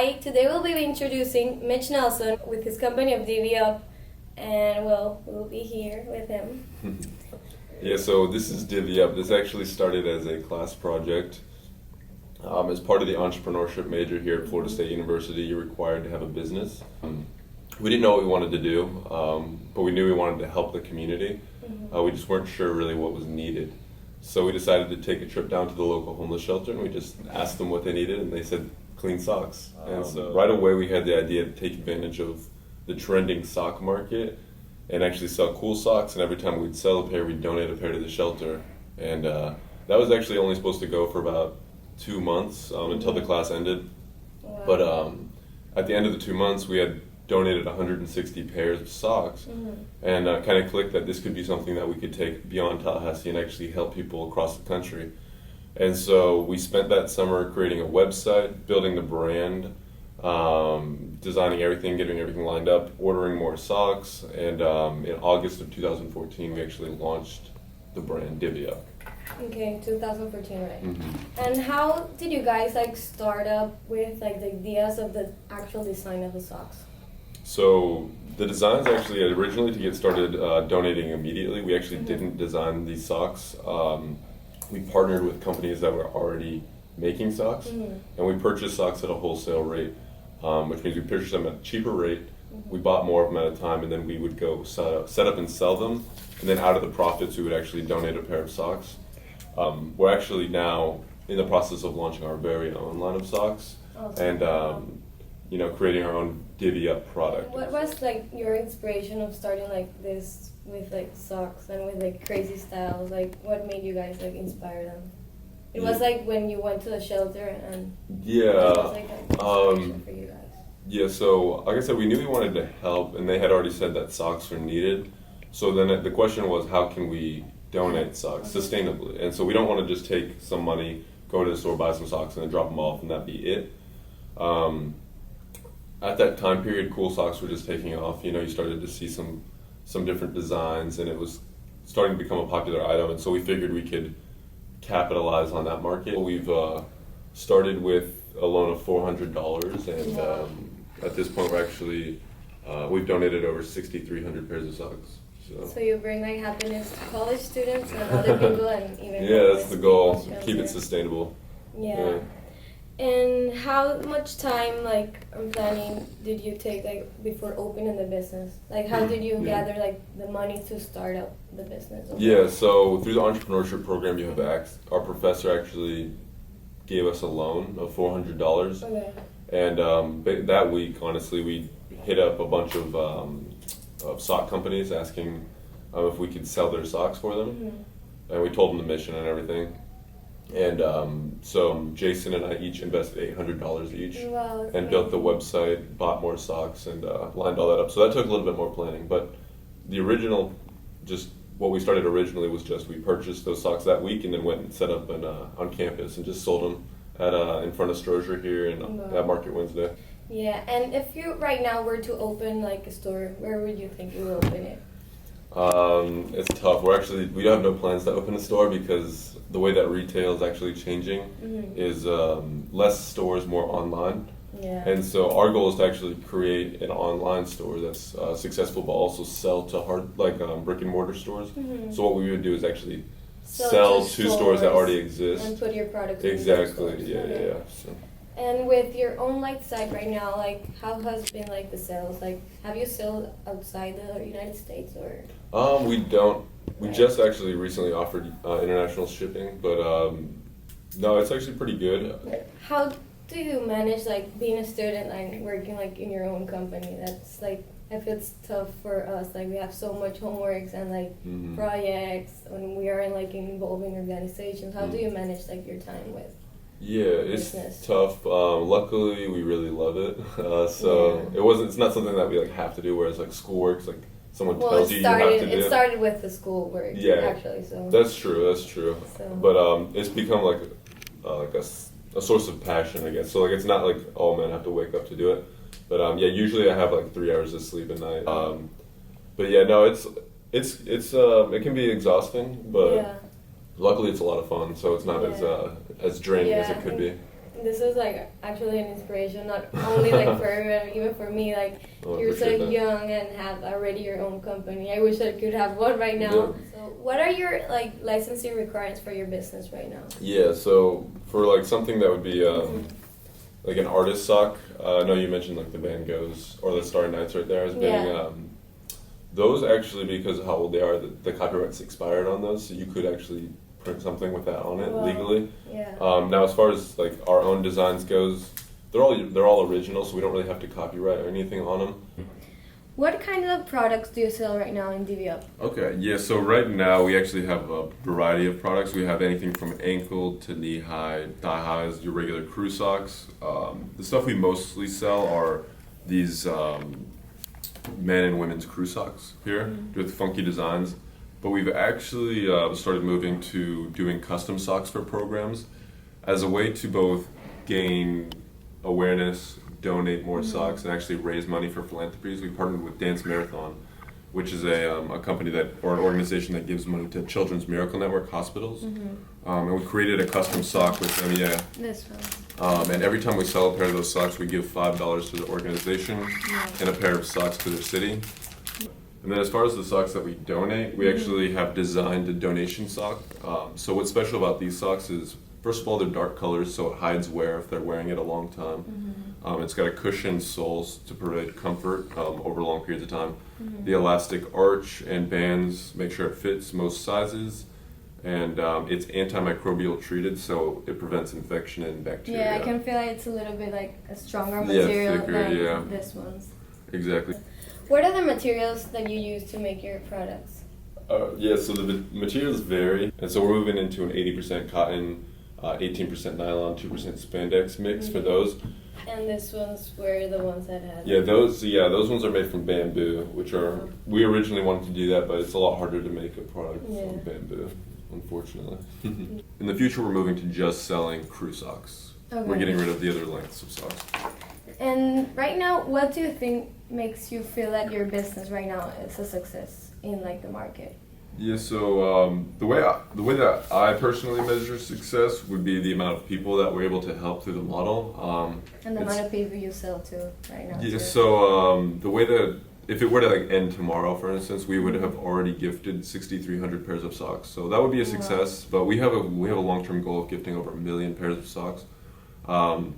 Hi, today we'll be introducing Mitch Nelson with his company of DivvyUp, and we'll be here with him. Yeah, so this is DivvyUp. This actually started as a class project. As part of the entrepreneurship major here at Florida State University, you're required to have a business. We didn't know what we wanted to do, but we knew we wanted to help the community. We just weren't sure really what was needed. So we decided to take a trip down to the local homeless shelter, and we just asked them what they needed, and they said clean socks. And so right away we had the idea to take advantage of the trending sock market and actually sell cool socks, and every time we'd sell a pair, we'd donate a pair to the shelter. And that was actually only supposed to go for about 2 months until the class ended. Wow. But at the end of the 2 months, we had donated 160 pairs of socks, and kind of clicked that this could be something that we could take beyond Tallahassee and actually help people across the country. And so we spent that summer creating a website, building the brand, designing everything, getting everything lined up, ordering more socks, and in August of 2014 we actually launched the brand DivvyUp. Okay, 2014, right? And how did you guys start up with the ideas of the actual design of the socks? So the designs actually originally, to get started donating immediately, we actually didn't design these socks. We partnered with companies that were already making socks, and we purchased socks at a wholesale rate, which means we purchased them at a cheaper rate. We bought more of them at a time, and then we would go set up and sell them, and then out of the profits we would actually donate a pair of socks. We're actually now in the process of launching our very own line of socks, and creating our own DivvyUp product. What was your inspiration of starting this with socks and with crazy styles? What made you guys inspire them? It was when you went to the shelter and it was an inspiration for you guys. Yeah, so like I said, we knew we wanted to help, and they had already said that socks were needed. So then the question was, how can we donate socks sustainably? And so we don't want to just take some money, go to the store, buy some socks, and then drop them off, and that be it. At that time period, cool socks were just taking off. You started to see some different designs, and it was starting to become a popular item. And so we figured we could capitalize on that market. We've started with a loan of $400, and at this point we're actually we've donated over 6,300 pairs of socks. So you bring happiness to college students and other people, and even that's the goal. Keep it sustainable. Yeah. And how much time planning did you take before opening the business? How did you gather the money to start up the business? Yeah, so through the entrepreneurship program you have our professor actually gave us a loan of $400. Okay. And that week, honestly, we hit up a bunch of sock companies asking if we could sell their socks for them. And we told them the mission and everything. And so Jason and I each invested $800 each. Wow, and built the website, bought more socks, and lined all that up. So that took a little bit more planning. But the original, just what we started originally was just we purchased those socks that week and then went and set up on campus and just sold them in front of Strozier here and at Market Wednesday. Yeah, and if you right now were to open a store, where would you think you would open it? It's tough. We have no plans to open a store because the way that retail is actually changing is less stores, more online. Yeah. And so our goal is to actually create an online store that's successful, but also sell to brick and mortar stores. So what we would do is actually sell to stores that already exist and put your products. Exactly. In Yeah. So. And with your own site right now, how has been the sales? Have you sold outside the United States or? We don't. We just actually recently offered international shipping, but no, it's actually pretty good. How do you manage being a student and working in your own company? That's if it's tough for us. We have so much homeworks and projects, and we are in involving organizations. How do you manage your time with? Yeah, it's business? Tough. Luckily, we really love it. It's not something that we have to do. Whereas schoolwork's someone tells you have to do. It started with the schoolwork. Yeah, actually. So that's true. So. But it's become a source of passion, I guess. So it's not oh man, I have to wake up to do it. But usually I have 3 hours of sleep a night. But yeah, no, it can be exhausting, but luckily it's a lot of fun. So it's not as draining as it could be. this is like actually an inspiration, not only like for everyone, even for me. Like you're so young and have already your own company. I wish I could have one right now. Yeah. So what are your like licensing requirements for your business right now? Yeah, so for like something that would be like an artist sock. I know you mentioned like the Van Goghs or the Starry Nights right there as being those actually, because of how old they are, the copyright's expired on those, so you could actually print something with that on it legally. Yeah. Now, as far as like our own designs goes, they're all original, so we don't really have to copyright or anything on them. What kind of products do you sell right now in DivvyUp? Okay, yeah, so right now we actually have a variety of products. We have anything from ankle to knee high, thigh highs, your regular crew socks. The stuff we mostly sell are these men and women's crew socks here with funky designs. But we've actually started moving to doing custom socks for programs as a way to both gain awareness, donate more socks, and actually raise money for philanthropies. We partnered with Dance Marathon, which is a company or an organization that gives money to Children's Miracle Network hospitals. And we created a custom sock with them, This one. And every time we sell a pair of those socks, we give $5 to the organization and a pair of socks to their city. And then as far as the socks that we donate, we actually have designed a donation sock. So what's special about these socks is, first of all, they're dark colors, so it hides wear if they're wearing it a long time. It's got a cushioned soles to provide comfort over long periods of time. The elastic arch and bands make sure it fits most sizes. And it's antimicrobial treated, so it prevents infection and bacteria. Yeah, I can feel like it's a little bit like a stronger material than this one's. Exactly. What are the materials that you use to make your products? So the materials vary, and so we're moving into an 80% cotton, 18% nylon, 2% spandex mix for those. And this ones were the ones that had. Those ones are made from bamboo, which are we originally wanted to do that, but it's a lot harder to make a product from bamboo, unfortunately. In the future, we're moving to just selling crew socks. Okay. We're getting rid of the other lengths of socks. And right now, what do you think makes you feel that your business right now is a success in like the market? Yeah, so the way that I personally measure success would be the amount of people that we're able to help through the model. And the amount of people you sell to right now. Yeah, so the way that, if it were to like end tomorrow, for instance, we would have already gifted 6,300 pairs of socks. So that would be a success. But we have a long-term goal of gifting over 1 million pairs of socks.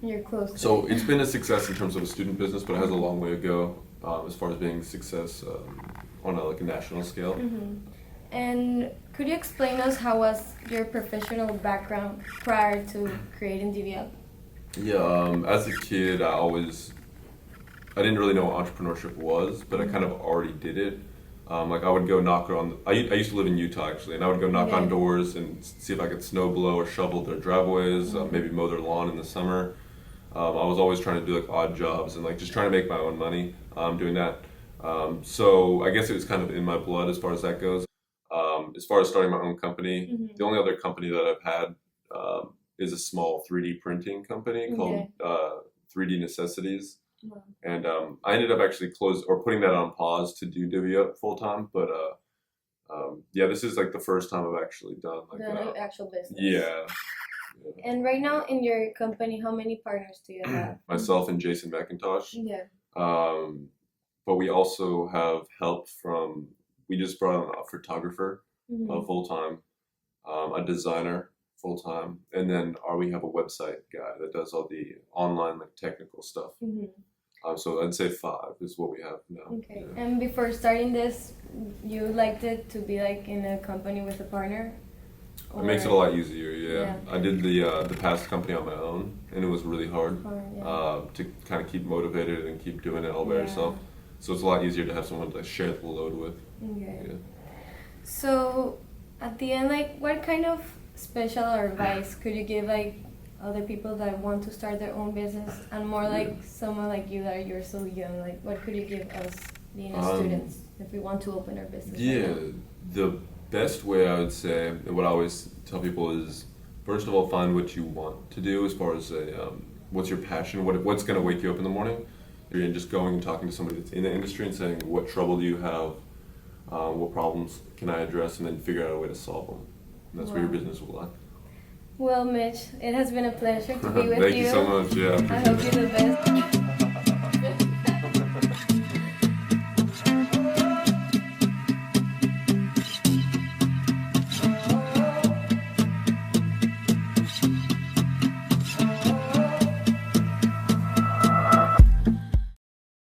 You're close. So it's been a success in terms of a student business, but it has a long way to go as far as being a success on a national scale. And could you explain us how was your professional background prior to creating DivvyUp? Yeah, as a kid, I didn't really know what entrepreneurship was, but I kind of already did it. Like I would go knock on, I used to live in Utah actually, and I would go knock on doors and see if I could snow blow or shovel their driveways, maybe mow their lawn in the summer. I was always trying to do like odd jobs and like just trying to make my own money doing that. So I guess it was kind of in my blood as far as that goes. As far as starting my own company, the only other company that I've had is a small 3D printing company called 3D Necessities. And I ended up actually putting that on pause to do DivvyUp full time. But this is like the first time I've actually done like the actual business. Yeah. And right now in your company, how many partners do you have? Myself and Jason McIntosh. Yeah. But we also have help from. We just brought on a photographer full time, a designer full time, and then we have a website guy that does all the online like technical stuff. So I'd say 5 is what we have now. Okay. Yeah. And before starting this, you liked it to be like in a company with a partner? It makes it a lot easier. Yeah. I did the past company on my own, and it was really hard to kind of keep motivated and keep doing it all by yourself. So it's a lot easier to have someone to share the load with. Okay. Yeah. So at the end, like, what kind of special advice could you give like other people that want to start their own business, and more like someone like you that you're so young? Like, what could you give us being students if we want to open our business? Yeah, the best way I would say, and what I always tell people is, first of all, find what you want to do as far as what's your passion, what's going to wake you up in the morning. And just going and talking to somebody that's in the industry and saying, what trouble do you have? What problems can I address? And then figure out a way to solve them. And that's where your business will lie. Well, Mitch, it has been a pleasure to be with Thank you. you so much. Yeah. I hope you're the best.